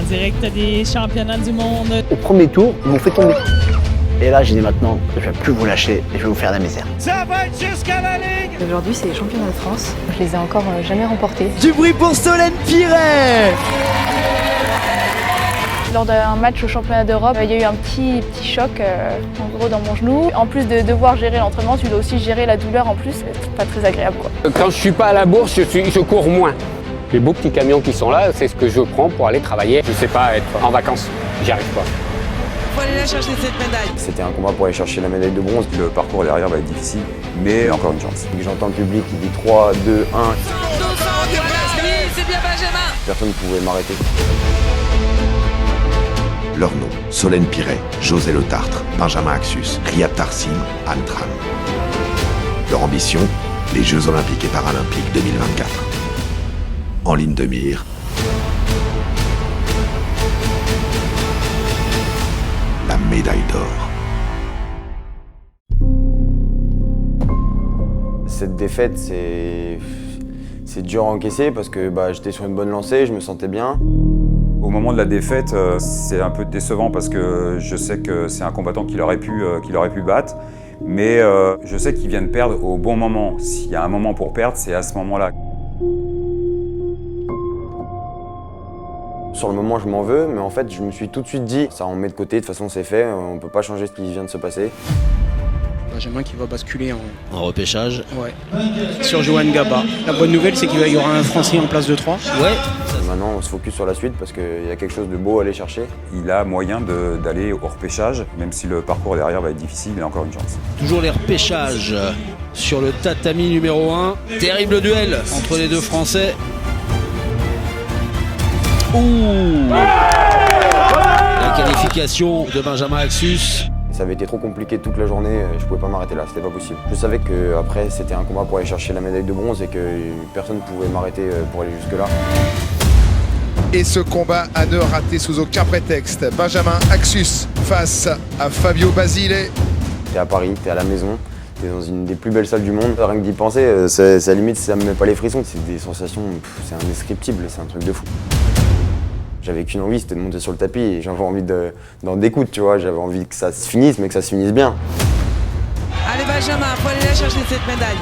direct des championnats du monde. Au premier tour, ils m'ont fait tomber. Et là, j'ai dit maintenant, je vais plus vous lâcher et je vais vous faire la misère. Ça va être jusqu'à la Ligue! Aujourd'hui, c'est les championnats de France. Je les ai encore jamais remportés. Du bruit pour Solène Piret! Lors d'un match au championnat d'Europe, il y a eu un petit choc en gros dans mon genou. En plus de devoir gérer l'entraînement, tu dois aussi gérer la douleur en plus. C'est pas très agréable, quoi. Quand je suis pas à la bourse, je cours moins. Les beaux petits camions qui sont là, c'est ce que je prends pour aller travailler. Je sais pas, être en vacances, j'y arrive pas. Faut aller la chercher cette médaille. C'était un combat pour aller chercher la médaille de bronze. Le parcours derrière va être difficile, mais encore une chance. J'entends le public qui dit 3, 2, 1. C'est bien Benjamin. Personne ne pouvait m'arrêter. Leur nom, Solène Piret, José Le Tartre, Benjamin Axus, Riyad Tarsim, Anne Tran. Leur ambition, les Jeux Olympiques et Paralympiques 2024. En ligne de mire, la médaille d'or. Cette défaite, c'est dur à encaisser parce que j'étais sur une bonne lancée, je me sentais bien. Au moment de la défaite, c'est un peu décevant parce que je sais que c'est un combattant qu'il aurait pu battre, mais je sais qu'il vient de perdre au bon moment. S'il y a un moment pour perdre, c'est à ce moment-là. Sur le moment, je m'en veux, mais en fait, je me suis tout de suite dit, ça on met de côté, de toute façon c'est fait, on ne peut pas changer ce qui vient de se passer. Benjamin qui va basculer En repêchage. Ouais. Sur Johan Gaba. La bonne nouvelle, c'est qu'il y aura un Français en place de 3. Ouais. Maintenant, on se focus sur la suite parce qu'il y a quelque chose de beau à aller chercher. Il a moyen d'aller au repêchage, même si le parcours derrière va être difficile, il a encore une chance. Toujours les repêchages sur le tatami numéro 1. Terrible duel entre les deux Français. Ouh! La qualification de Benjamin Axus. Ça avait été trop compliqué toute la journée, je pouvais pas m'arrêter là, c'était pas possible. Je savais qu'après c'était un combat pour aller chercher la médaille de bronze et que personne ne pouvait m'arrêter pour aller jusque là. Et ce combat à ne rater sous aucun prétexte. Benjamin Axus face à Fabio Basile. T'es à Paris, t'es à la maison, t'es dans une des plus belles salles du monde. Rien que d'y penser, ça limite, ça me met pas les frissons. C'est des sensations, c'est indescriptible, c'est un truc de fou. J'avais qu'une envie, c'était de monter sur le tapis et j'avais envie d'en découdre, tu vois. J'avais envie que ça se finisse, mais que ça se finisse bien. Allez Benjamin, faut aller la chercher cette médaille.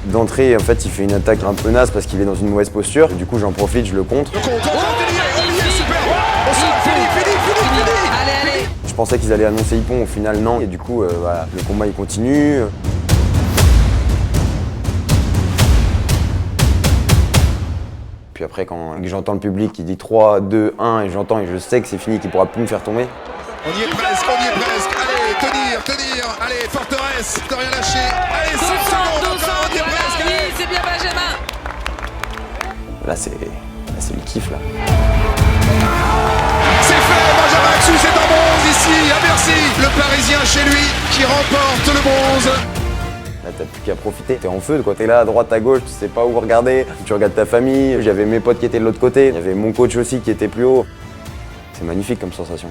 D'entrée, en fait, il fait une attaque un peu naze parce qu'il est dans une mauvaise posture. Du coup, j'en profite, je le contre. Allez. Je pensais qu'ils allaient annoncer Hippon, au final non. Et du coup, voilà, le combat il continue. Puis après, quand j'entends le public qui dit 3, 2, 1 et j'entends et je sais que c'est fini, qu'il ne pourra plus me faire tomber. On y est presque. Allez, tenir. Allez, forteresse, de rien lâcher. Allez, 5 secondes, on y est presque. Oui, c'est bien Benjamin. Là, c'est le kiff, là. C'est fait, Benjamin Axus est en bronze ici, à Bercy. Le Parisien chez lui qui remporte le bronze. Là, t'as plus qu'à profiter. T'es en feu, quoi. T'es là à droite, à gauche, tu sais pas où regarder. Tu regardes ta famille. J'avais mes potes qui étaient de l'autre côté. Il y avait mon coach aussi qui était plus haut. C'est magnifique comme sensation.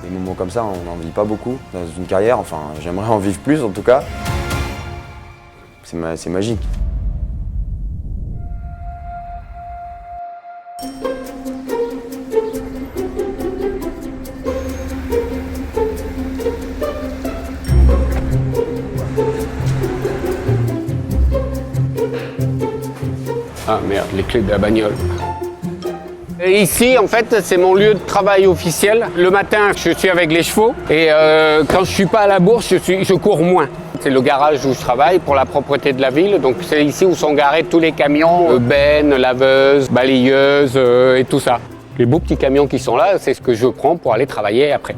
Des moments comme ça, on n'en vit pas beaucoup dans une carrière. Enfin, j'aimerais en vivre plus en tout cas. C'est magique. Ah merde, les clés de la bagnole. Et ici, en fait, c'est mon lieu de travail officiel. Le matin, je suis avec les chevaux et quand je suis pas à la bourse, je cours moins. C'est le garage où je travaille pour la propreté de la ville. Donc c'est ici où sont garés tous les camions, bennes, laveuses, balayeuses et tout ça. Les beaux petits camions qui sont là, c'est ce que je prends pour aller travailler après.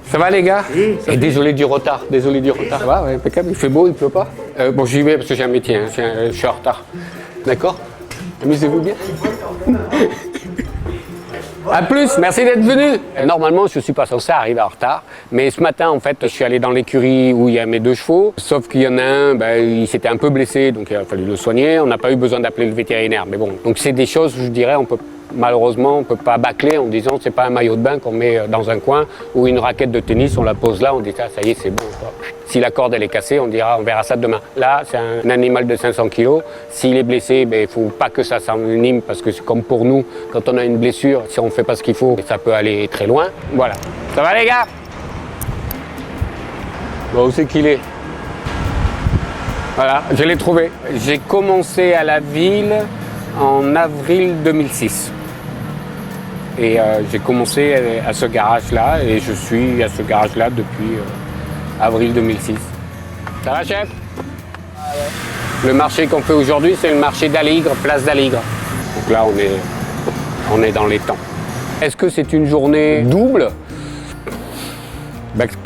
Ça va les gars? Et désolé du retard, Ça va, ouais, impeccable, il fait beau, il pleut pas. Bon, j'y vais parce que j'ai un métier, hein, je suis en retard. D'accord? Amusez-vous bien. A plus, merci d'être venu. Normalement, je ne suis pas censé arriver en retard, mais ce matin, en fait, je suis allé dans l'écurie où il y a mes deux chevaux, sauf qu'il y en a un, il s'était un peu blessé, donc il a fallu le soigner. On n'a pas eu besoin d'appeler le vétérinaire, mais bon. Donc c'est des choses, je dirais, on peut Malheureusement, on ne peut pas bâcler en disant c'est pas un maillot de bain qu'on met dans un coin ou une raquette de tennis, on la pose là, on dit ça y est, c'est bon. Si la corde elle est cassée, on verra ça demain. Là, c'est un animal de 500 kg. S'il est blessé, il ne faut pas que ça s'envenime parce que c'est comme pour nous, quand on a une blessure, si on ne fait pas ce qu'il faut, ça peut aller très loin. Voilà. Ça va les gars? Bon, où c'est qu'il est? Voilà, je l'ai trouvé. J'ai commencé à la ville en avril 2006. Et j'ai commencé à ce garage-là et je suis à ce garage-là depuis avril 2006. Ça va, chef? Le marché qu'on fait aujourd'hui, c'est le marché d'Aligre, place d'Aligre. Donc là, on est dans les temps. Est-ce que c'est une journée double?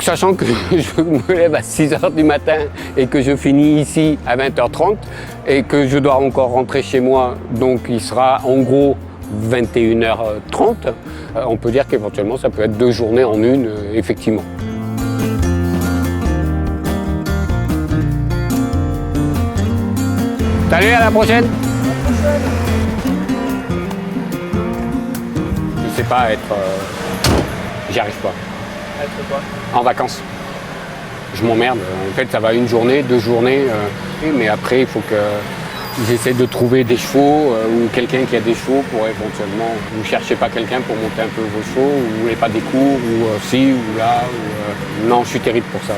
Sachant que je me lève à 6h du matin et que je finis ici à 20h30 et que je dois encore rentrer chez moi, donc il sera en gros 21h30, on peut dire qu'éventuellement ça peut être 2 journées en une, effectivement. Salut, à la prochaine. Je sais pas être... J'y arrive pas. Être quoi? En vacances. Je m'emmerde. En fait, ça va 1 journée, 2 journées. Mais après, il faut que j'essaie de trouver des chevaux ou quelqu'un qui a des chevaux pour éventuellement... Vous ne cherchez pas quelqu'un pour monter un peu vos chevaux, ou vous voulez pas des cours, ou ci, ou là. Non, je suis terrible pour ça.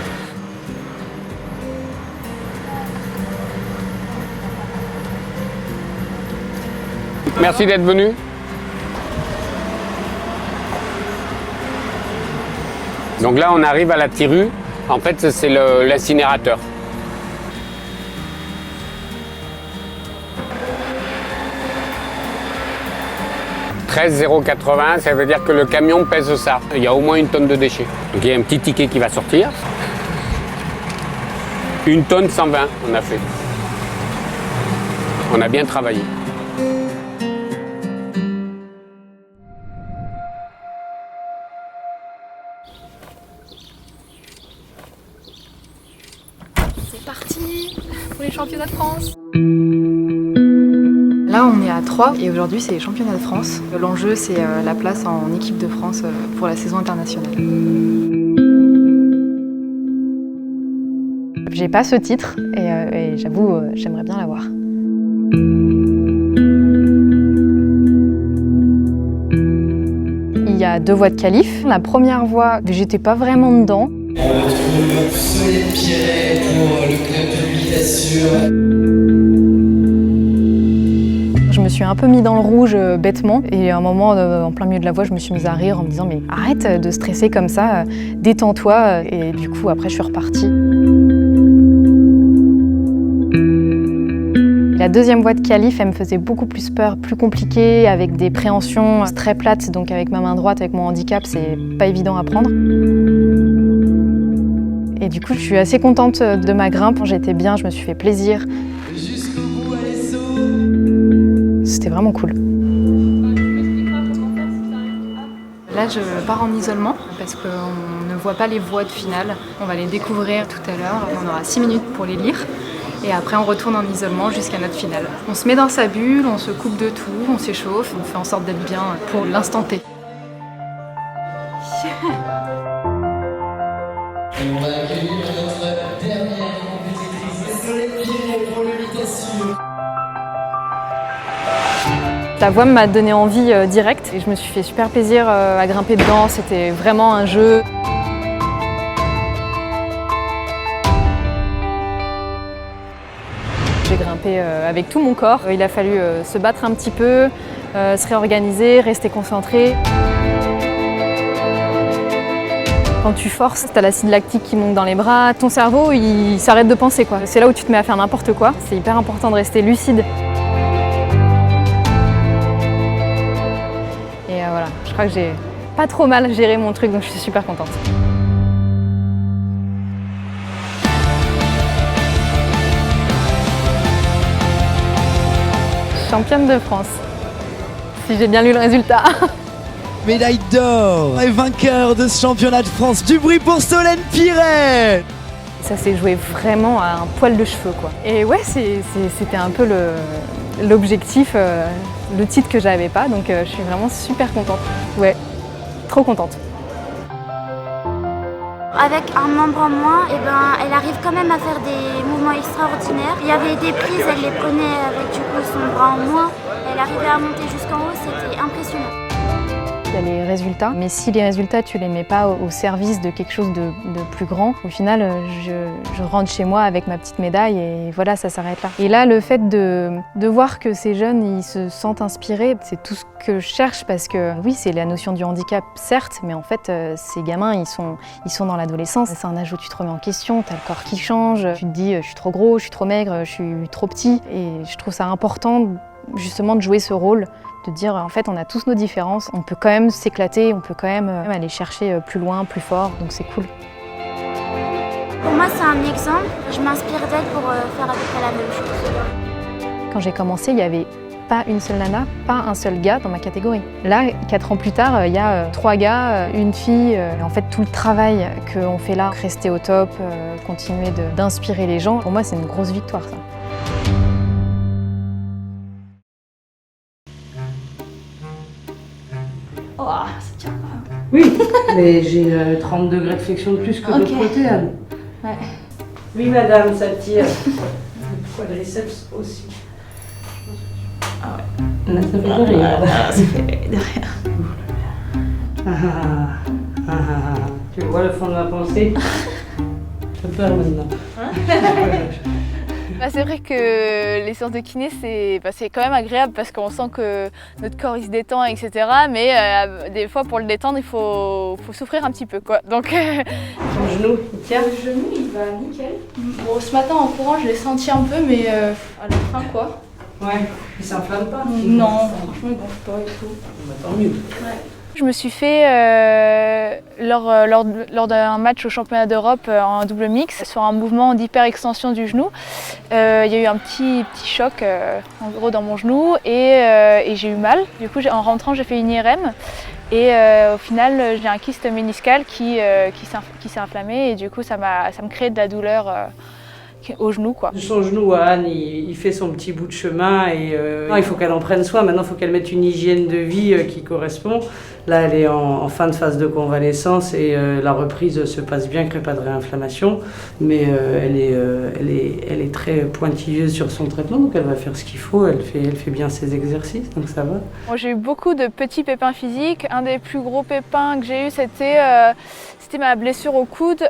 Merci d'être venu. Donc là, on arrive à la Tirue. En fait, c'est l'incinérateur. « 13,080 €, ça veut dire que le camion pèse ça. Il y a au moins 1 tonne de déchets. Donc il y a un petit ticket qui va sortir. 1 tonne 120, on a fait. On a bien travaillé. C'est parti pour les championnats de France. Là, on est à 3 et aujourd'hui, c'est les championnats de France. L'enjeu, c'est la place en équipe de France pour la saison internationale. J'ai pas ce titre et j'avoue, j'aimerais bien l'avoir. Il y a 2 voies de qualif. La première voie, j'étais pas vraiment dedans. On retrouve Solène Piret pour le club de l'Unitation. Je me suis un peu mis dans le rouge bêtement et à un moment, en plein milieu de la voie, je me suis mise à rire en me disant mais arrête de stresser comme ça, détends-toi. Et du coup, après, je suis repartie. La deuxième voie de qualif, elle me faisait beaucoup plus peur, plus compliquée, avec des préhensions très plates, donc avec ma main droite, avec mon handicap, c'est pas évident à prendre. Et du coup, je suis assez contente de ma grimpe. J'étais bien, je me suis fait plaisir. Jusqu'au bout, Alesso. C'était vraiment cool. Là, je pars en isolement parce qu'on ne voit pas les voies de finale. On va les découvrir tout à l'heure. On aura 6 minutes pour les lire. Et après, on retourne en isolement jusqu'à notre finale. On se met dans sa bulle, on se coupe de tout, on s'échauffe, on fait en sorte d'être bien pour l'instant T. On va accueillir notre dernière compétitrice, Solène Piret pour l'Unitation. La voie m'a donné envie directe et je me suis fait super plaisir à grimper dedans. C'était vraiment un jeu. J'ai grimpé avec tout mon corps. Il a fallu se battre un petit peu, se réorganiser, rester concentré. Quand tu forces, tu as l'acide lactique qui monte dans les bras, ton cerveau il s'arrête de penser, quoi. C'est là où tu te mets à faire n'importe quoi. C'est hyper important de rester lucide. Et voilà, je crois que j'ai pas trop mal géré mon truc, donc je suis super contente. Championne de France, si j'ai bien lu le résultat. Médaille d'or et vainqueur de ce championnat de France. Du bruit pour Solène Piret. Ça s'est joué vraiment à un poil de cheveux, quoi. Et ouais, c'était un peu l'objectif, le titre que j'avais pas, donc je suis vraiment super contente. Ouais, trop contente. Avec un membre en moins, elle arrive quand même à faire des mouvements extraordinaires. Il y avait des prises, elle les prenait avec du coup son bras en moins. Elle arrivait à monter jusqu'en haut, c'était impressionnant. Il y a les résultats, mais si les résultats tu les mets pas au service de quelque chose de plus grand, au final je rentre chez moi avec ma petite médaille et voilà, ça s'arrête là. Et là, le fait de voir que ces jeunes ils se sentent inspirés, c'est tout ce que je cherche parce que oui, c'est la notion du handicap certes, mais en fait ces gamins ils sont dans l'adolescence. C'est un âge où tu te remets en question, tu as le corps qui change, tu te dis je suis trop gros, je suis trop maigre, je suis trop petit et je trouve ça important justement de jouer ce rôle. De dire en fait on a tous nos différences, on peut quand même s'éclater, on peut quand même aller chercher plus loin, plus fort, donc c'est cool. Pour moi c'est un exemple, je m'inspire d'elle pour faire à peu près la même chose. Quand j'ai commencé, il n'y avait pas une seule nana, pas un seul gars dans ma catégorie. Là, 4 ans plus tard, il y a 3 gars, une fille. En fait, tout le travail qu'on fait là, rester au top, continuer d'inspirer les gens, pour moi c'est une grosse victoire ça. Oh, ça tient pas. Oui, mais j'ai 30 degrés de flexion de plus que l'autre côté, Anne. Ouais. Oui, madame, ça tire. Le quadriceps aussi. Ah ouais. Là, ça fait de rire. Ah, ça fait de rire. Tu vois le fond de ma pensée? J'ai peur maintenant. C'est vrai que les séances de kiné, c'est quand même agréable parce qu'on sent que notre corps il se détend, etc. Mais des fois, pour le détendre, il faut souffrir un petit peu, quoi. Donc, ton genou, il tient? Le genou, il va nickel. Bon, ce matin, en courant, je l'ai senti un peu, mais à la fin, quoi. Ouais, il s'inflamme pas? Non, franchement, il gonfle pas et tout. Tant mieux. Ouais. Je me suis fait, lors d'un match au championnat d'Europe en double mix, sur un mouvement d'hyperextension du genou, il y a eu un petit choc en gros dans mon genou et j'ai eu mal. Du coup, en rentrant, j'ai fait une IRM et au final, j'ai un kyste méniscal qui s'est inflammé et du coup, ça me crée de la douleur au genou, quoi. Son genou, Anne, il fait son petit bout de chemin et il faut qu'elle en prenne soin. Maintenant, il faut qu'elle mette une hygiène de vie qui correspond. Là, elle est en fin de phase de convalescence et la reprise se passe bien, crée pas de réinflammation. Mais elle est très pointilleuse sur son traitement, donc elle va faire ce qu'il faut. Elle fait bien ses exercices, donc ça va. Moi, j'ai eu beaucoup de petits pépins physiques. Un des plus gros pépins que j'ai eu, c'était ma blessure au coude.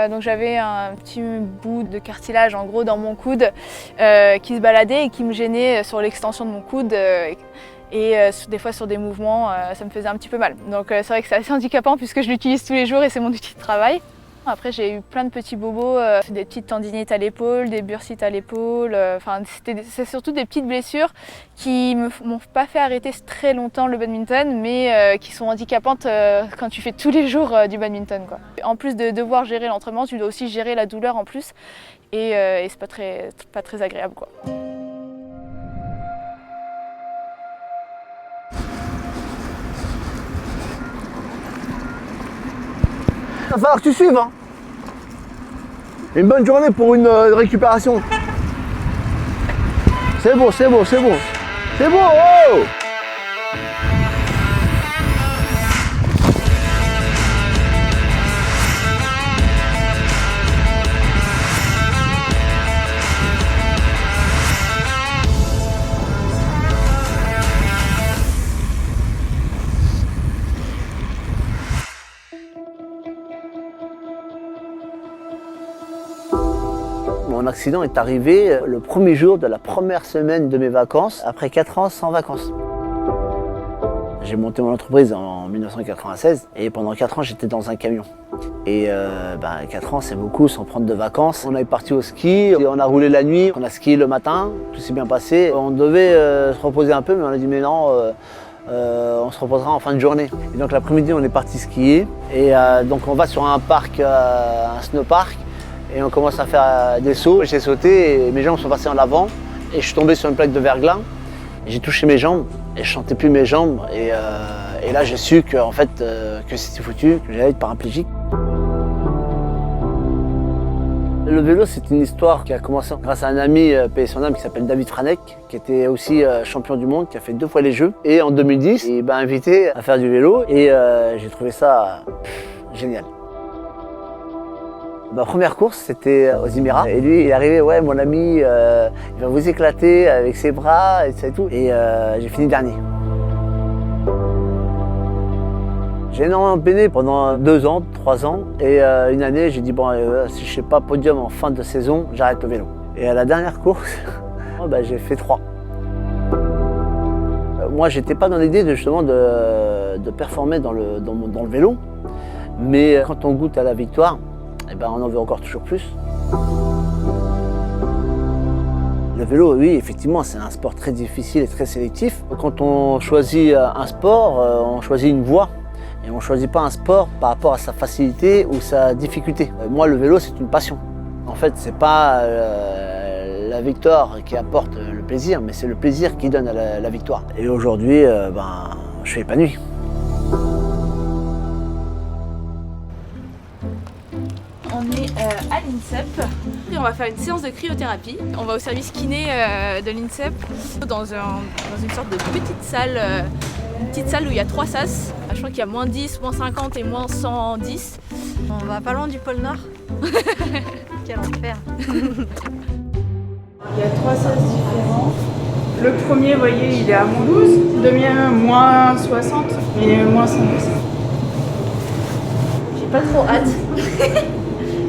Donc j'avais un petit bout de cartilage en gros dans mon coude qui se baladait et qui me gênait sur l'extension de mon coude. Et des fois sur des mouvements, ça me faisait un petit peu mal. Donc c'est vrai que c'est assez handicapant puisque je l'utilise tous les jours et c'est mon outil de travail. Après j'ai eu plein de petits bobos, des petites tendinites à l'épaule, des bursites à l'épaule. C'est surtout des petites blessures qui ne m'ont pas fait arrêter très longtemps le badminton, mais qui sont handicapantes quand tu fais tous les jours du badminton, quoi. En plus de devoir gérer l'entraînement, tu dois aussi gérer la douleur en plus. Et c'est pas très agréable, quoi. Il va falloir que tu suives, hein. Une bonne journée pour une récupération. C'est bon, c'est bon, c'est bon. C'est bon, oh! Mon accident est arrivé le premier jour de la première semaine de mes vacances, après 4 ans sans vacances. J'ai monté mon entreprise en 1996 et pendant 4 ans j'étais dans un camion. Et 4 ans c'est beaucoup sans prendre de vacances. On est parti au ski, on a roulé la nuit, on a skié le matin, tout s'est bien passé. On devait se reposer un peu mais on a dit mais non, on se reposera en fin de journée. Et donc l'après-midi on est parti skier et donc on va sur un parc, un snowpark. Et on commence à faire des sauts. J'ai sauté et mes jambes sont passées en avant et je suis tombé sur une plaque de verglas. J'ai touché mes jambes et je sentais plus mes jambes et là j'ai su que en fait que c'était foutu, que j'allais être paraplégique. Le vélo, c'est une histoire qui a commencé grâce à un ami paix et son âme qui s'appelle David Franek, qui était aussi champion du monde, qui a fait 2 fois les Jeux. Et en 2010, il m'a invité à faire du vélo et j'ai trouvé ça génial. Ma première course, c'était aux Émirats. Et lui, il est arrivé, ouais, mon ami, il va vous éclater avec ses bras et ça et tout. Et j'ai fini dernier. J'ai énormément peiné pendant 2 ans, 3 ans. Et une année, j'ai dit, bon, si je ne fais pas podium en fin de saison, j'arrête le vélo. Et à la dernière course, j'ai fait 3. Moi, j'étais pas dans l'idée justement de performer dans le vélo. Mais quand on goûte à la victoire, on en veut encore toujours plus. Le vélo, oui, effectivement, c'est un sport très difficile et très sélectif. Quand on choisit un sport, on choisit une voie. Et on ne choisit pas un sport par rapport à sa facilité ou sa difficulté. Moi, le vélo, c'est une passion. En fait, c'est pas la victoire qui apporte le plaisir, mais c'est le plaisir qui donne la victoire. Et aujourd'hui, je suis épanoui. On est à l'INSEP et on va faire une séance de cryothérapie. On va au service kiné de l'INSEP dans une sorte de petite salle où il y a 3 sas. Je crois qu'il y a -10, -50 et -110. On va pas loin du pôle Nord. Quel enfer. Il y a 3 sas différents. Le premier, vous voyez, il est à -12. Le deuxième, -60 et -110. J'ai pas trop hâte.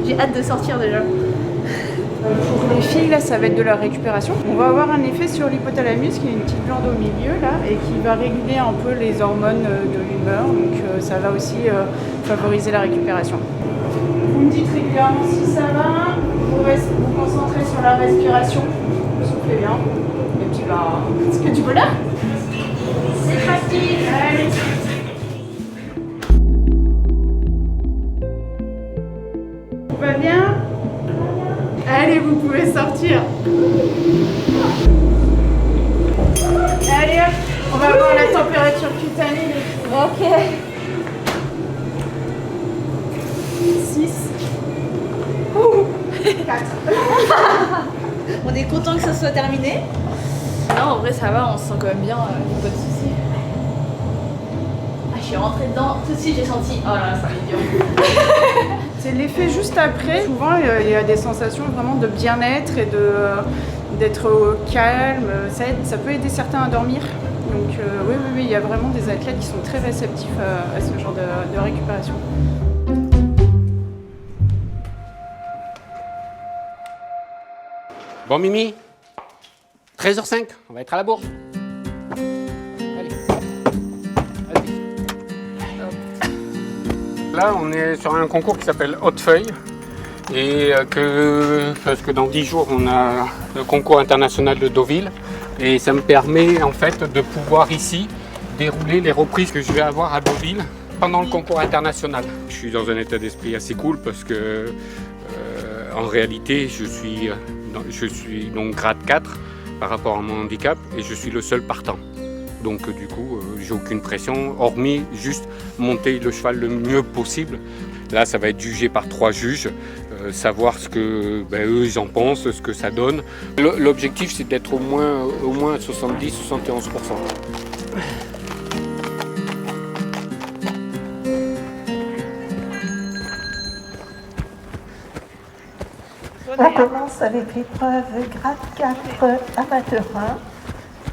J'ai hâte de sortir déjà. Pour les filles, là, ça va être de la récupération. On va avoir un effet sur l'hypothalamus, qui est une petite glande au milieu, là, et qui va réguler un peu les hormones de l'humeur. Donc ça va aussi favoriser la récupération. Vous me dites régulièrement si ça va, vous concentrez sur la respiration, vous soufflez bien. Et puis, est-ce que tu veux là? C'est parti. Allez. Tout va bien? Allez, vous pouvez sortir. Allez hop, on va voir la température cutanée. Ok. 6. 4. On est content que ça soit terminé. Non, en vrai, ça va, on se sent quand même bien, pas de soucis. Ah, je suis rentrée dedans, tout de suite j'ai senti. Oh là, ça va être dur. C'est l'effet juste après. Souvent, il y a des sensations vraiment de bien-être et d'être calme. Ça peut aider certains à dormir. Donc oui, il y a vraiment des athlètes qui sont très réceptifs à ce genre de récupération. Bon Mimi, 13h05, on va être à la bourse. Là, on est sur un concours qui s'appelle Hautefeuille et parce que dans 10 jours, on a le concours international de Deauville et ça me permet en fait de pouvoir ici dérouler les reprises que je vais avoir à Deauville pendant le concours international. Je suis dans un état d'esprit assez cool parce que en réalité, je suis donc grade 4 par rapport à mon handicap et je suis le seul partant. Donc du coup, j'ai aucune pression, hormis juste monter le cheval le mieux possible. Là, ça va être jugé par 3 juges, savoir ce que eux ils en pensent, ce que ça donne. L'objectif, c'est d'être au moins 70-71%. On commence avec l'épreuve grade 4 amateur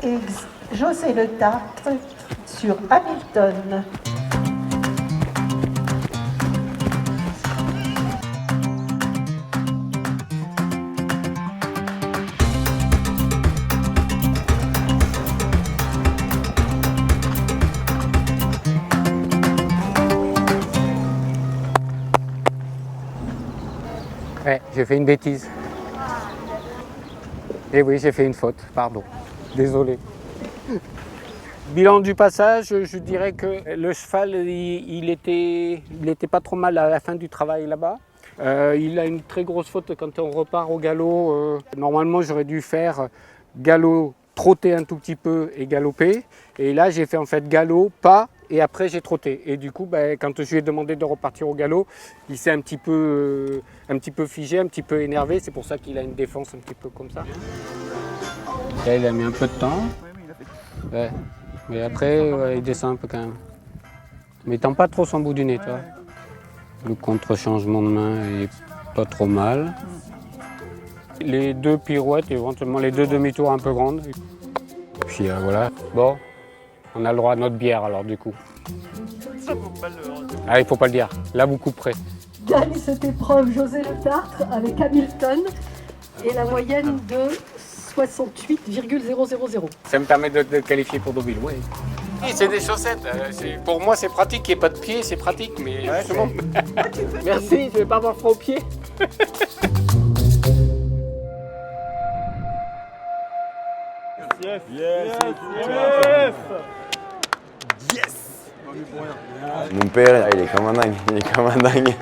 1 et José Le Tartre sur Hamilton. Ouais, j'ai fait une bêtise. Et oui, j'ai fait une faute, pardon. Désolé. Bilan du passage, je dirais que le cheval, il était pas trop mal à la fin du travail là-bas. Il a une très grosse faute quand on repart au galop. Normalement, j'aurais dû faire galop, trotter un tout petit peu et galoper. Et là, j'ai fait en fait galop, pas et après j'ai trotté. Et du coup, quand je lui ai demandé de repartir au galop, il s'est un petit peu figé, un petit peu énervé. C'est pour ça qu'il a une défense un petit peu comme ça. Là, il a mis un peu de temps. Ouais. Mais après, il descend un peu quand même. Mais il tend pas trop son bout du nez, tu vois. Le contre-changement de main est pas trop mal. Les 2 pirouettes, éventuellement les 2 demi-tours un peu grandes. Puis voilà. Bon, on a le droit à notre bière alors du coup. Ah, il faut pas le dire. Là, beaucoup près. Gagne cette épreuve José Le Tartre avec Hamilton et la moyenne de 68,000. Ça me permet de qualifier pour Deauville, oui. Oui, c'est des chaussettes. Pour moi, c'est pratique. Il n'y ait pas de pied, c'est pratique. Mais justement... Merci, je ne vais pas avoir froid aux pieds. Yes, yes, yes, yes. Mon père, il est comme un dingue. Il est comme un dingue.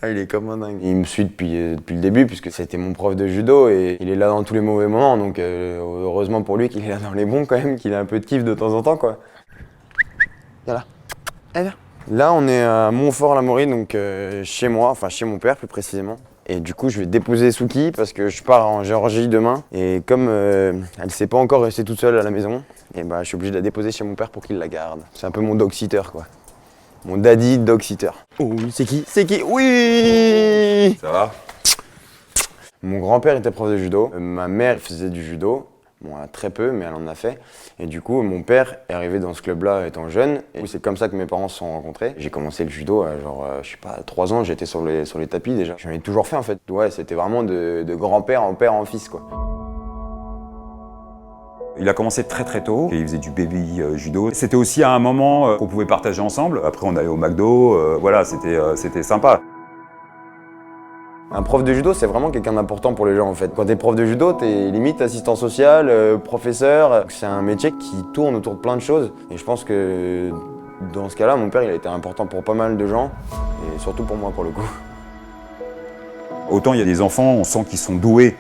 Il est comme un dingue. Il me suit depuis le début puisque c'était mon prof de judo et il est là dans tous les mauvais moments. Donc heureusement pour lui qu'il est là dans les bons quand même, qu'il a un peu de kiff de temps en temps quoi. Viens là. Allez, viens. Là on est à Montfort-l'Amaury, donc chez moi, enfin chez mon père plus précisément. Et du coup je vais déposer Suki parce que je pars en Géorgie demain. Et comme elle ne sait pas encore rester toute seule à la maison, et je suis obligé de la déposer chez mon père pour qu'il la garde. C'est un peu mon dog-sitter quoi. Mon daddy dog-sitter. Oh, c'est qui? C'est qui? Oui! Ça va? Mon grand-père était prof de judo. Ma mère faisait du judo. Bon, très peu, mais elle en a fait. Et du coup, mon père est arrivé dans ce club-là étant jeune. Et c'est comme ça que mes parents se sont rencontrés. J'ai commencé le judo à genre, je sais pas, 3 ans, j'étais sur les tapis déjà. J'en ai toujours fait en fait. Ouais, c'était vraiment de grand-père en père en fils quoi. Il a commencé très très tôt, et il faisait du baby judo. C'était aussi à un moment qu'on pouvait partager ensemble. Après on allait au McDo, voilà, c'était sympa. Un prof de judo, c'est vraiment quelqu'un d'important pour les gens en fait. Quand t'es prof de judo, t'es limite assistant social, professeur. C'est un métier qui tourne autour de plein de choses. Et je pense que dans ce cas-là, mon père il a été important pour pas mal de gens, et surtout pour moi pour le coup. Autant il y a des enfants, on sent qu'ils sont doués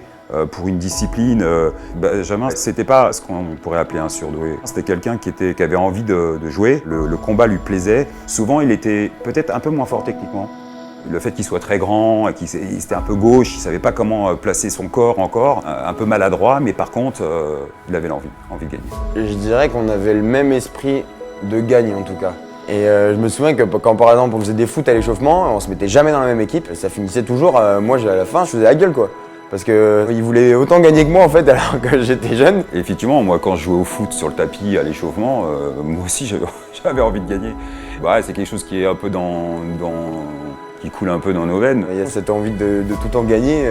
pour une discipline. Benjamin, c'était pas ce qu'on pourrait appeler un surdoué. C'était quelqu'un qui avait envie de jouer, le combat lui plaisait. Souvent, il était peut-être un peu moins fort techniquement. Le fait qu'il soit très grand, qu'il était un peu gauche, il savait pas comment placer son corps encore, un peu maladroit, mais par contre, il avait envie de gagner. Je dirais qu'on avait le même esprit de gagne en tout cas. Et je me souviens que quand par exemple on faisait des foot à l'échauffement, on se mettait jamais dans la même équipe. Ça finissait toujours, moi à la fin je faisais la gueule quoi. Parce qu'il voulait autant gagner que moi en fait alors que j'étais jeune. Et effectivement, moi quand je jouais au foot sur le tapis à l'échauffement, moi aussi j'avais envie de gagner. Ouais, c'est quelque chose qui est un peu qui coule un peu dans nos veines. Il y a cette envie de tout le temps gagner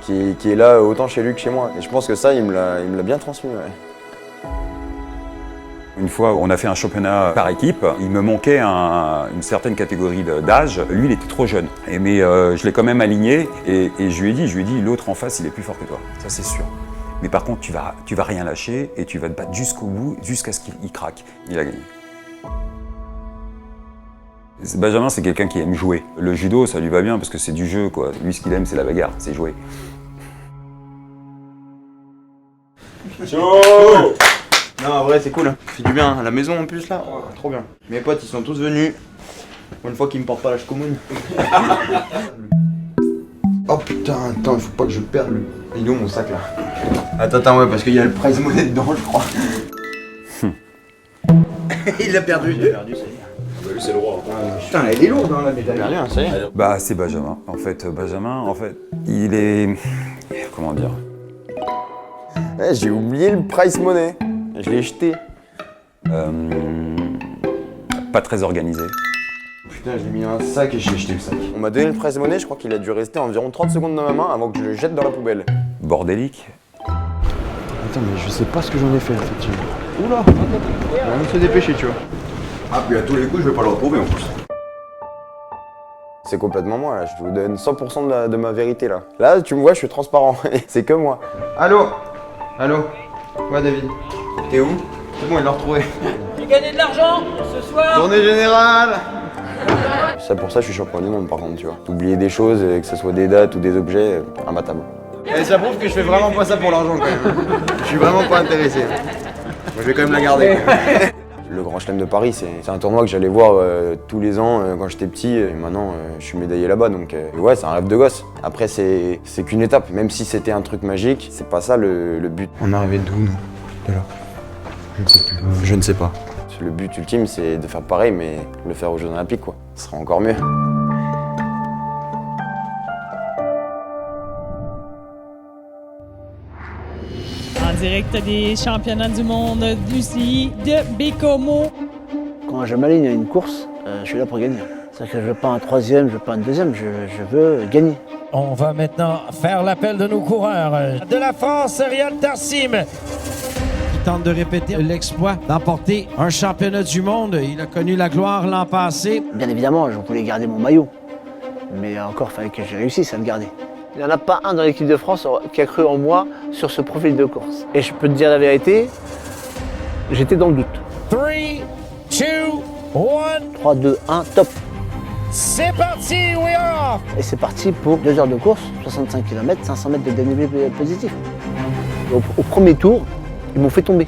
qui est là autant chez lui que chez moi. Et je pense que ça, il me l'a bien transmis. Ouais. Une fois, on a fait un championnat par équipe. Il me manquait une certaine catégorie d'âge. Lui, il était trop jeune. Mais je l'ai quand même aligné et je lui ai dit, l'autre en face, il est plus fort que toi. Ça, c'est sûr. Mais par contre, tu vas rien lâcher et tu vas te battre jusqu'au bout, jusqu'à ce qu'il craque. Il a gagné. Benjamin, c'est quelqu'un qui aime jouer. Le judo, ça lui va bien parce que c'est du jeu, quoi. Lui, ce qu'il aime, c'est la bagarre, c'est jouer. Chaud! Non, en vrai, c'est cool. Ça fait du bien. À la maison, en plus, là, oh, trop bien. Mes potes, ils sont tous venus. Pour une fois qu'ils me portent pas la commune. Oh putain, attends, il faut pas que je perde le... Il est où mon sac, là? Attends, ouais, parce qu'il y a le prize money dedans, je crois. Il l'a perdu. Il a perdu, ça y est. Lui, c'est le roi. Putain, elle est lourde, hein, la médaille. Perdu, hein, ça y est. Bah, c'est Benjamin. Benjamin, il est... Comment dire? Ouais, j'ai oublié le prize money. Je l'ai jeté. Pas très organisé. Putain, je l'ai mis dans un sac et j'ai jeté le sac. On m'a donné le prize money, je crois qu'il a dû rester environ 30 secondes dans ma main avant que je le jette dans la poubelle. Bordélique. Attends, mais je sais pas ce que j'en ai fait, effectivement. Oula! On va se dépêcher, tu vois. Ah, puis à tous les coups, je vais pas le retrouver en plus. C'est complètement moi, là. Je vous donne 100% de ma vérité, là. Là, tu me vois, je suis transparent. C'est que moi. Allô? Allô? Ouais, David. T'es où? C'est bon, il l'a retrouvé. J'ai gagné de l'argent ce soir. Journée générale. Ça, pour ça, je suis champion du monde, par contre, tu vois. D'oublier des choses, que ce soit des dates ou des objets, imbattable. Et ça prouve que je fais vraiment pas ça pour l'argent, quand même. Je suis vraiment pas intéressé. Moi, je vais quand même la garder. Le Grand Chelem de Paris, c'est un tournoi que j'allais voir tous les ans quand j'étais petit. Et maintenant, je suis médaillé là-bas. Donc ouais, c'est un rêve de gosse. Après, c'est qu'une étape. Même si c'était un truc magique, c'est pas ça le but. On est arrivé d'où, nous? De là. Je ne sais plus. Je ne sais pas. Le but ultime, c'est de faire pareil, mais le faire aux Jeux Olympiques, quoi. Ce sera encore mieux. En direct des championnats du monde d'UCI de Bécomo. Quand je m'aligne à une course, je suis là pour gagner. C'est-à-dire que je veux pas un troisième, je veux pas un deuxième, je veux gagner. On va maintenant faire l'appel de nos coureurs. De la France, Riyad Tarsim, qui tente de répéter l'exploit d'emporter un championnat du monde. Il a connu la gloire l'an passé. Bien évidemment, je voulais garder mon maillot. Mais encore, il fallait que je réussisse à le garder. Il n'y en a pas un dans l'équipe de France qui a cru en moi sur ce profil de course. Et je peux te dire la vérité, j'étais dans le doute. 3, 2, 1. 3, 2, 1, top. C'est parti, we are off. Et c'est parti pour 2 heures de course, 65 km, 500 mètres de dénivelé positif. Au premier tour, ils m'ont fait tomber.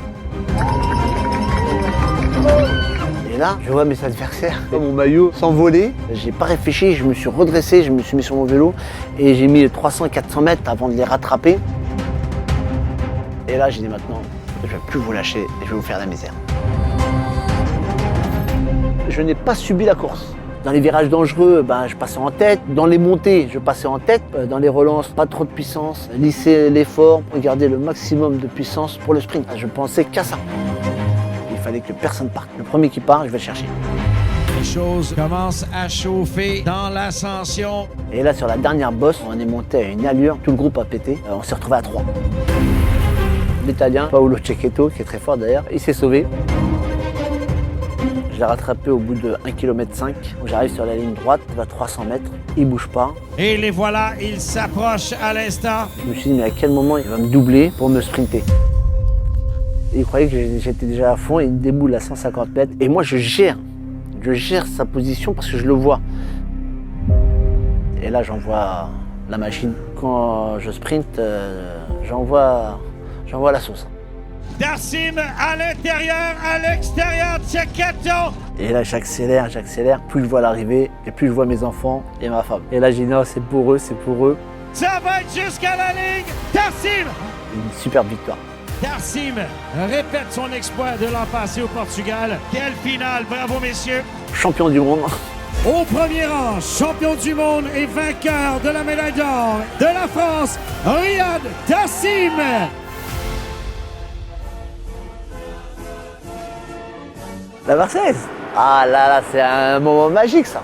Et là, je vois mes adversaires, mon maillot s'envoler. J'ai pas réfléchi, je me suis redressé, je me suis mis sur mon vélo et j'ai mis 300-400 mètres avant de les rattraper. Et là, j'ai dit maintenant, je vais plus vous lâcher et je vais vous faire la misère. Je n'ai pas subi la course. Dans les virages dangereux, je passais en tête. Dans les montées, je passais en tête. Dans les relances, pas trop de puissance. Lisser l'effort, garder le maximum de puissance pour le sprint. Je pensais qu'à ça. Il fallait que personne parte. Le premier qui part, je vais le chercher. Les choses commencent à chauffer dans l'ascension. Et là, sur la dernière bosse, on est monté à une allure. Tout le groupe a pété. On s'est retrouvé à 3. L'Italien, Paolo Cecchetto, qui est très fort d'ailleurs, il s'est sauvé. Je l'ai rattrapé au bout de 1,5 km. J'arrive sur la ligne droite, à 300 mètres, il ne bouge pas. Et les voilà, ils s'approchent à l'instant. Je me suis dit, mais à quel moment il va me doubler pour me sprinter? Et il croyait que j'étais déjà à fond, il me déboule à 150 mètres. Et moi, je gère sa position parce que je le vois. Et là, j'envoie la machine. Quand je sprinte, j'envoie la sauce. Darsim à l'intérieur, à l'extérieur, Cecchetto. Et là, j'accélère. Plus je vois l'arrivée, et plus je vois mes enfants et ma femme. Et là, j'ai dit non, c'est pour eux. Ça va être jusqu'à la ligne. Darsim. Une superbe victoire. Darsim répète son exploit de l'an passé au Portugal. Quelle finale, bravo messieurs. Champion du monde. Au premier rang, champion du monde et vainqueur de la médaille d'or de la France, Riyad Tarsim. La Marseillaise. Ah là, c'est un moment magique, ça.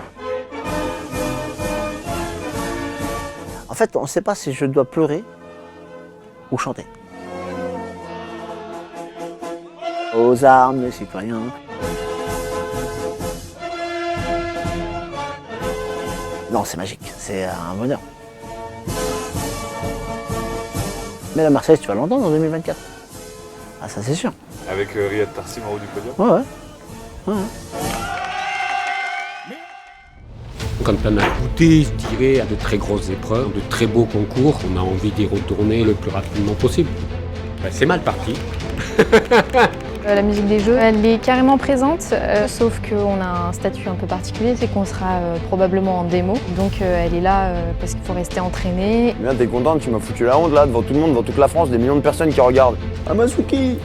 En fait, on ne sait pas si je dois pleurer ou chanter. Aux armes, les citoyens. Non, c'est magique, c'est un bonheur. Mais la Marseillaise, tu vas l'entendre en 2024. Ah, ça c'est sûr. Avec Riyad Tarsim en haut du podium. Ouais. Quand on a goûté, je dirais, à de très grosses épreuves, de très beaux concours, on a envie d'y retourner le plus rapidement possible. C'est mal parti. La musique des jeux, elle est carrément présente, sauf qu'on a un statut un peu particulier, c'est qu'on sera probablement en démo. Donc elle est là parce qu'il faut rester entraîné. Bien, t'es contente, tu m'as foutu la honte là, devant tout le monde, devant toute la France, des millions de personnes qui regardent. Masuki,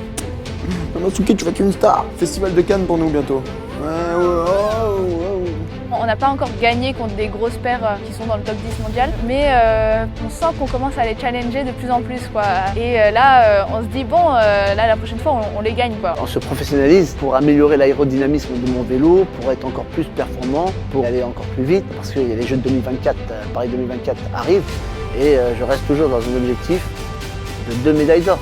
tu vas être une star. Festival de Cannes pour nous bientôt. On n'a pas encore gagné contre des grosses paires qui sont dans le top 10 mondial, mais on sent qu'on commence à les challenger de plus en plus, quoi. Et là, on se dit, bon, là, la prochaine fois, on les gagne, quoi. On se professionnalise pour améliorer l'aérodynamisme de mon vélo, pour être encore plus performant, pour aller encore plus vite, parce que les Jeux de 2024, Paris 2024 arrivent, et je reste toujours dans un objectif de 2 médailles d'or.